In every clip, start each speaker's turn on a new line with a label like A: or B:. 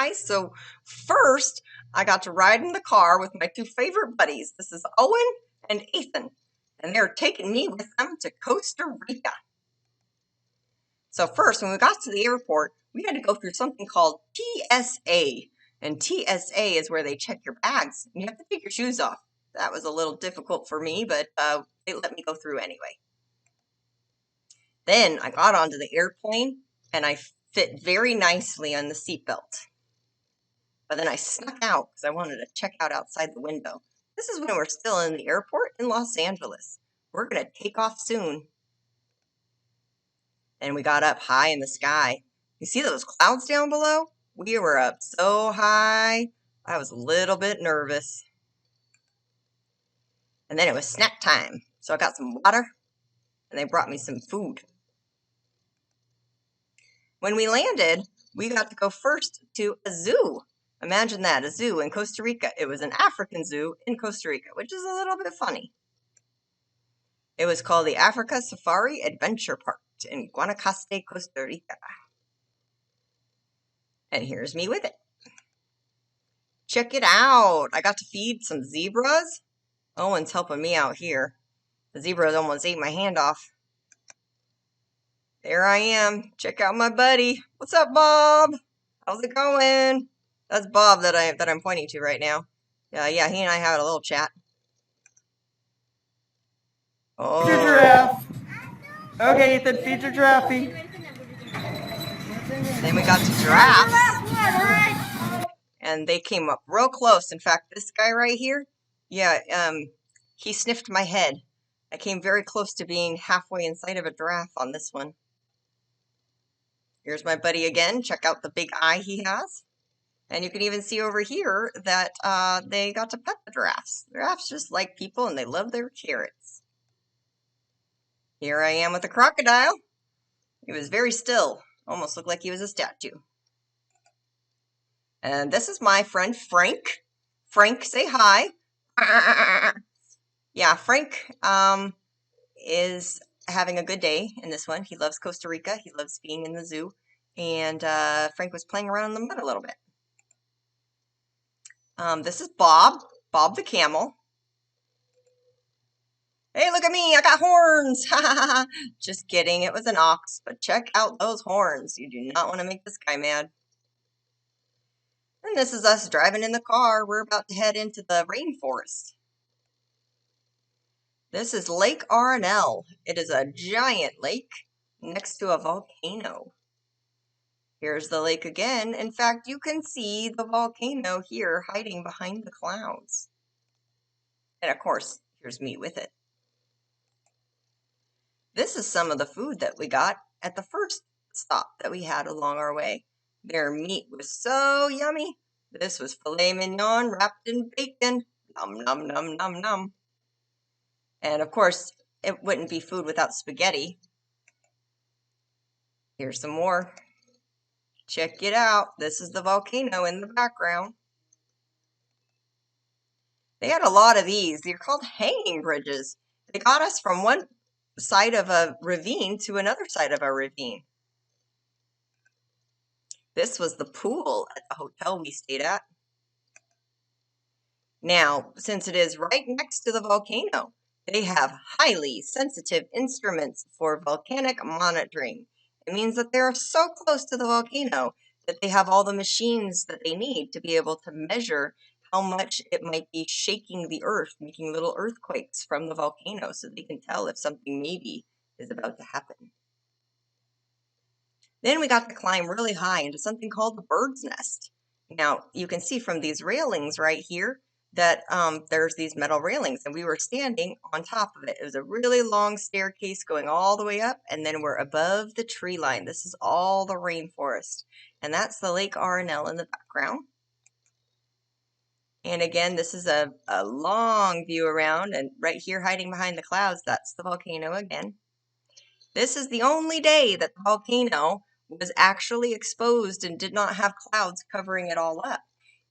A: guys. So first, I got to ride in the car with my two favorite buddies. This is Owen and Ethan, and they're taking me with them to Costa Rica. So first, when we got to the airport, we had to go through something called TSA. And TSA is where they check your bags, and you have to take your shoes off. That was a little difficult for me, but they let me go through anyway. Then I got onto the airplane, and I fit very nicely on the seatbelt. But then I snuck out because I wanted to check out outside the window. This is when we're still in the airport in Los Angeles. We're going to take off soon. And we got up high in the sky. You see those clouds down below? We were up so high, I was a little bit nervous. And then it was snack time. So I got some water, and they brought me some food. When we landed, we got to go first to a zoo. Imagine that, a zoo in Costa Rica. It was an African zoo in Costa Rica, which is a little bit funny. It was called the Africa Safari Adventure Park in Guanacaste, Costa Rica. And here's me with it. Check it out. I got to feed some zebras. Owen's helping me out here. The zebras almost ate my hand off. There I am. Check out my buddy. What's up, Bob? How's it going? That's Bob that I'm pointing to right now. Yeah, he and I had a little chat.
B: Oh. Feed your giraffe. Okay, Ethan, feed your giraffe.
A: Then we got to giraffes, and they came up real close. In fact, this guy right here, he sniffed my head. I came very close to being halfway inside of a giraffe on this one. Here's my buddy again. Check out the big eye he has. And you can even see over here that they got to pet the giraffes. Giraffes just like people, and they love their carrots. Here I am with the crocodile. He was very still. Almost looked like he was a statue. And this is my friend Frank. Frank, say hi. Yeah, Frank is having a good day in this one. He loves Costa Rica. He loves being in the zoo. And Frank was playing around in the mud a little bit. This is Bob. Bob the camel. Hey, look at me. I got horns. Just kidding. It was an ox. But check out those horns. You do not want to make this guy mad. And this is us driving in the car. We're about to head into the rainforest. This is Lake Arenal. It is a giant lake next to a volcano. Here's the lake again. In fact, you can see the volcano here hiding behind the clouds. And of course, here's me with it. This is some of the food that we got at the first stop that we had along our way. Their meat was so yummy. This was filet mignon wrapped in bacon. Nom, nom, nom, nom, nom. And of course, it wouldn't be food without spaghetti. Here's some more. Check it out. This is the volcano in the background. They had a lot of these. They're called hanging bridges. They got us from one side of a ravine to another side of a ravine. This was the pool at the hotel we stayed at. Now, since it is right next to the volcano, they have highly sensitive instruments for volcanic monitoring. It means that they're so close to the volcano that they have all the machines that they need to be able to measure how much it might be shaking the earth, making little earthquakes from the volcano, so they can tell if something maybe is about to happen. Then we got to climb really high into something called the bird's nest. Now, you can see from these railings right here that there's these metal railings, and we were standing on top of it. It was a really long staircase going all the way up, and then we're above the tree line. This is all the rainforest, and that's the Lake Arenal in the background. And again, this is a long view around, and right here hiding behind the clouds, that's the volcano again. This is the only day that the volcano was actually exposed and did not have clouds covering it all up.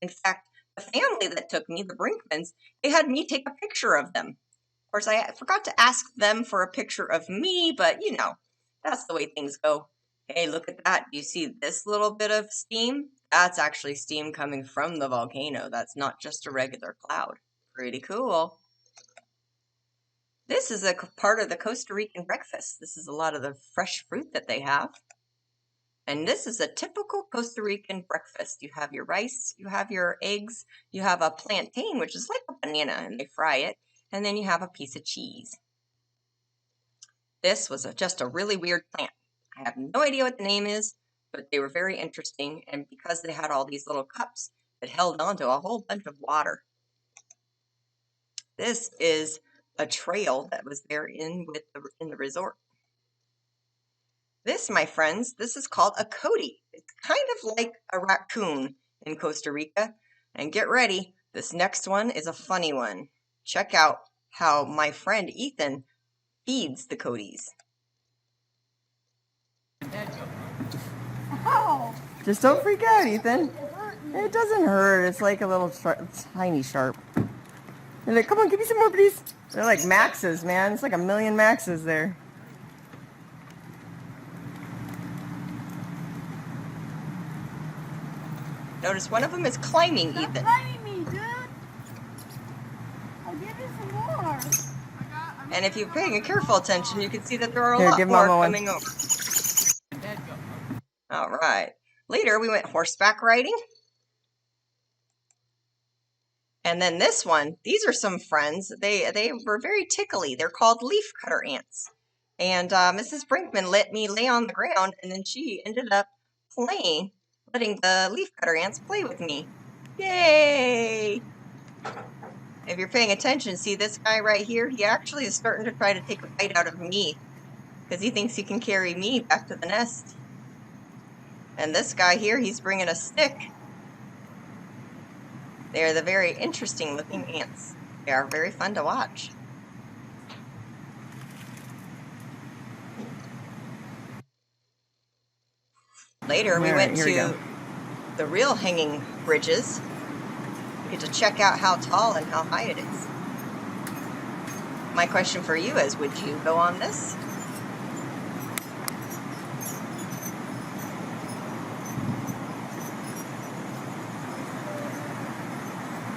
A: In fact, the family that took me, the Brinkmans, they had me take a picture of them. Of course, I forgot to ask them for a picture of me, but you know, that's the way things go. Hey, look at that. Do you see this little bit of steam? That's actually steam coming from the volcano. That's not just a regular cloud. Pretty cool. This is a part of the Costa Rican breakfast. This is a lot of the fresh fruit that they have. And this is a typical Costa Rican breakfast. You have your rice, you have your eggs, you have a plantain, which is like a banana, and they fry it, and then you have a piece of cheese. This was just a really weird plant. I have no idea what the name is, but they were very interesting, and because they had all these little cups, it held on to a whole bunch of water. This is a trail that was there in the resort. This, my friends, this is called a coati. It's kind of like a raccoon in Costa Rica. And get ready, this next one is a funny one. Check out how my friend Ethan feeds the coatis.
B: Just don't freak out, Ethan. It doesn't hurt. It's like a little tiny sharp. They're like, come on, give me some more, please. They're like maxes, man. It's like a million maxes there.
A: Notice one of them is climbing, Ethan.
C: Stop climbing me, dude. I'll give you some more.
A: And if you're paying careful attention, you can see that there are a
B: Here,
A: lot
B: give
A: more
B: Mama
A: coming over. All right. Later, we went horseback riding. And then this one, these are some friends. They were very tickly. They're called leaf cutter ants. And Mrs. Brinkman let me lay on the ground, and then she ended up playing, letting the leaf cutter ants play with me. Yay! If you're paying attention, see this guy right here? He actually is starting to try to take a bite out of me because he thinks he can carry me back to the nest. And this guy here, he's bringing a stick. They are the very interesting looking ants. They are very fun to watch. Later, we went to the real hanging bridges. We get to check out how tall and how high it is. My question for you is, would you go on this?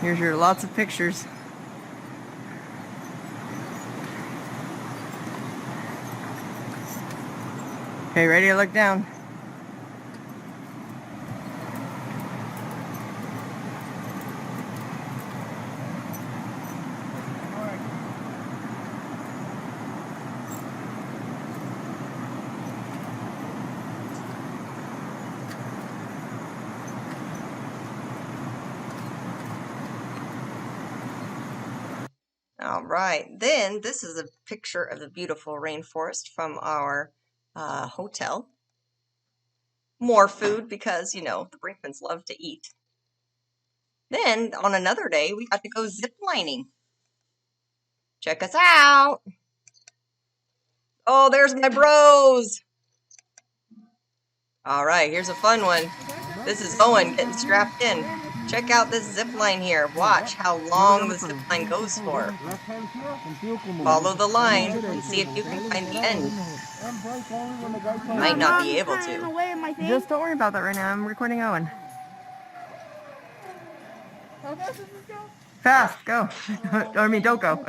B: Here's your lots of pictures. Okay, ready to look down.
A: All right, then this is a picture of the beautiful rainforest from our hotel. More food because, you know, the Brinkmans love to eat. Then on another day, we got to go zip lining. Check us out. Oh, there's my bros. All right, here's a fun one. This is Owen getting strapped in. Check out this zip line here. Watch how long the zip line goes for. Follow the line and see if you can find the end. You might not be able to.
B: Just don't worry about that right now. I'm recording Owen.
C: How fast does this go?
B: Fast, go. I mean, don't go.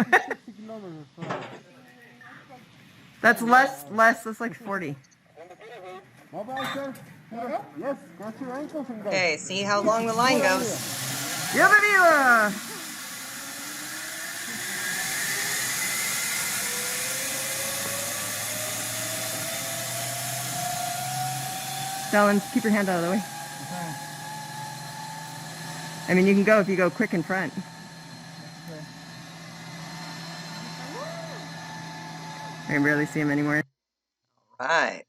B: That's less. That's like 40.
A: Okay, see how long the line goes.
B: Bienvenida! Stanley, keep your hand out of the way. I mean, you can go if you go quick in front. I can barely see him anymore.
A: All right.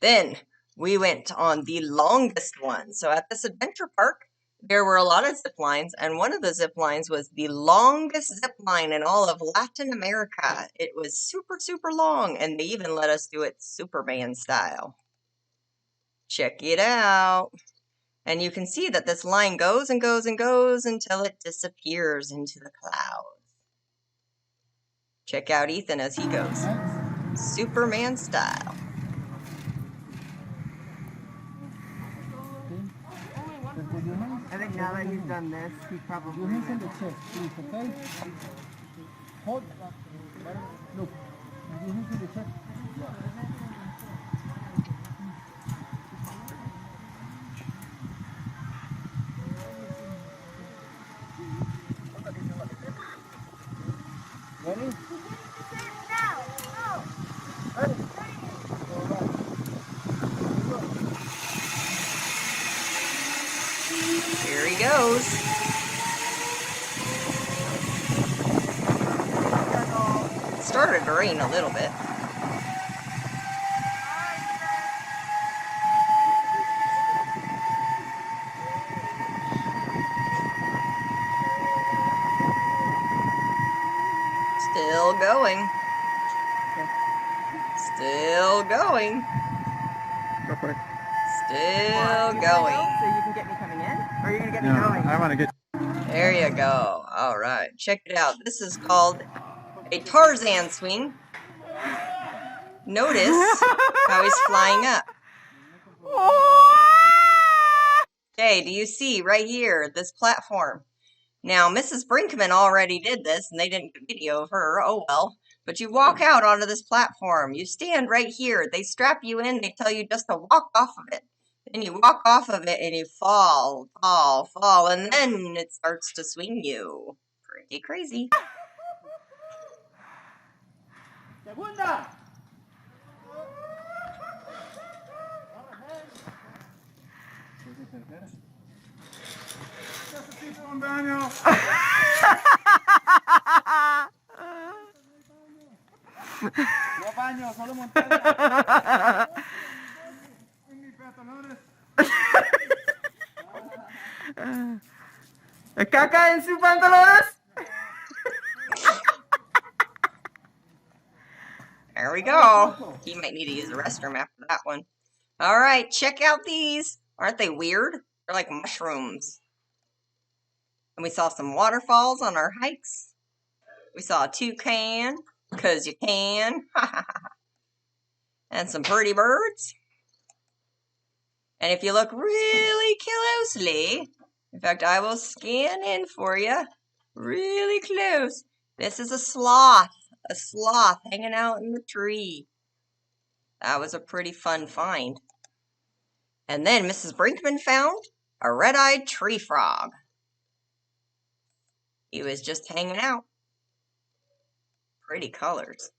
A: Then we went on the longest one. So at this adventure park, there were a lot of zip lines, and one of the zip lines was the longest zip line in all of Latin America. It was super, super long, and they even let us do it Superman style. Check it out. And you can see that this line goes and goes and goes until it disappears into the clouds. Check out Ethan as he goes. Superman style.
B: I think now that he's done this, he probably
D: Your hands on the chest, please, okay? Hold. Look. Your hands on the chest. Ready?
A: Here he goes. It started to rain a little bit. Still going. Still going.
B: Go for it.
A: Still
B: You
A: going.
B: go so you can get me coming in? Or are you going to get me going?
D: I want to get.
A: There you go. All right. Check it out. This is called a Tarzan swing. Notice how he's flying up. Okay, do you see right here, this platform? Now, Mrs. Brinkman already did this, and they didn't get video of her. Oh, well. But you walk out onto this platform. You stand right here. They strap you in. They tell you just to walk off of it. Then you walk off of it, and you fall, fall, fall, and then it starts to swing you. Pretty crazy.
D: Segunda. Necesito un baño. No baño, solo montaña. En mis pantalones.
B: ¿Caca en sus pantalones?
A: There we go. He might need to use the restroom after that one. All right, check out these. Aren't they weird? They're like mushrooms. And we saw some waterfalls on our hikes. We saw a toucan, because you can. And some pretty birds. And if you look really closely, in fact, I will scan in for you really close. This is a sloth hanging out in the tree. That was a pretty fun find. And then Mrs. Brinkman found a red-eyed tree frog. He was just hanging out. Pretty colors.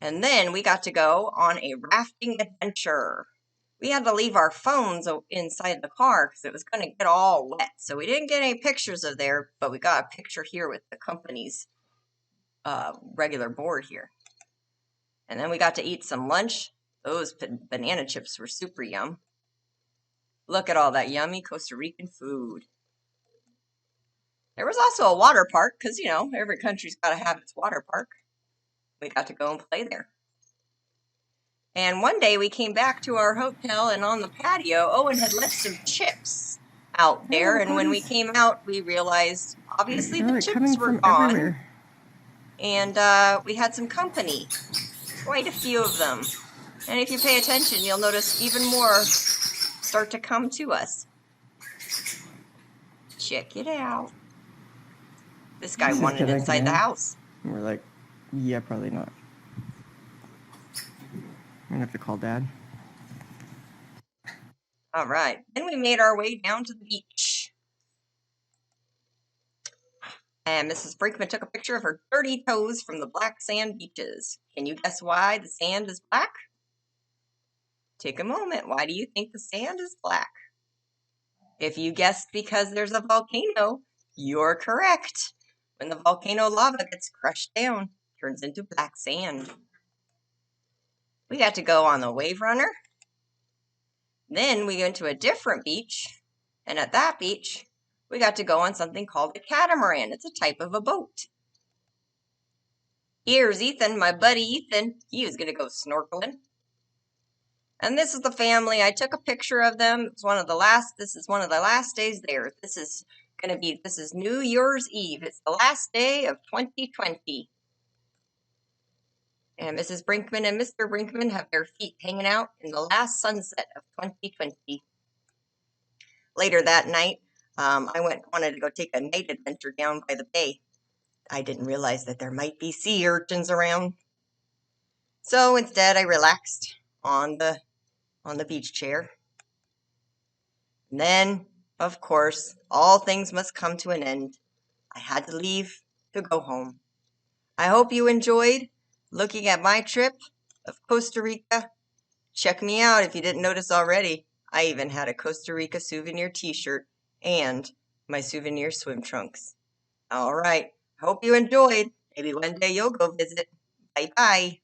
A: And then we got to go on a rafting adventure. We had to leave our phones inside the car because it was going to get all wet. So we didn't get any pictures of there, but we got a picture here with the company's regular board here. And then we got to eat some lunch. Those banana chips were super yum. Look at all that yummy Costa Rican food. There was also a water park because, you know, every country's got to have its water park. We got to go and play there. And one day we came back to our hotel, and on the patio, Owen had left some chips out there. And when we came out, we realized, obviously, the chips were gone. Everywhere. And we had some company. Quite a few of them. And if you pay attention, you'll notice even more start to come to us. Check it out. This guy wanted inside the house.
B: And we're like, yeah, probably not. I'm gonna have to call Dad.
A: All right. Then we made our way down to the beach. And Mrs. Brinkman took a picture of her dirty toes from the black sand beaches. Can you guess why the sand is black? Take a moment. Why do you think the sand is black? If you guessed because there's a volcano, you're correct. When the volcano lava gets crushed down, it turns into black sand. We got to go on the wave runner. Then we went to a different beach. And at that beach, we got to go on something called a catamaran. It's a type of a boat. Here's Ethan, my buddy Ethan. He was going to go snorkeling. And this is the family. I took a picture of them. This is one of the last days there. This is New Year's Eve. It's the last day of 2020. And Mrs. Brinkman and Mr. Brinkman have their feet hanging out in the last sunset of 2020. Later that night, I wanted to go take a night adventure down by the bay. I didn't realize that there might be sea urchins around. So instead I relaxed on the beach chair. And then, of course, all things must come to an end. I had to leave to go home. I hope you enjoyed looking at my trip of Costa Rica. Check me out if you didn't notice already. I even had a Costa Rica souvenir t-shirt and my souvenir swim trunks. All right. Hope you enjoyed. Maybe one day you'll go visit. Bye-bye.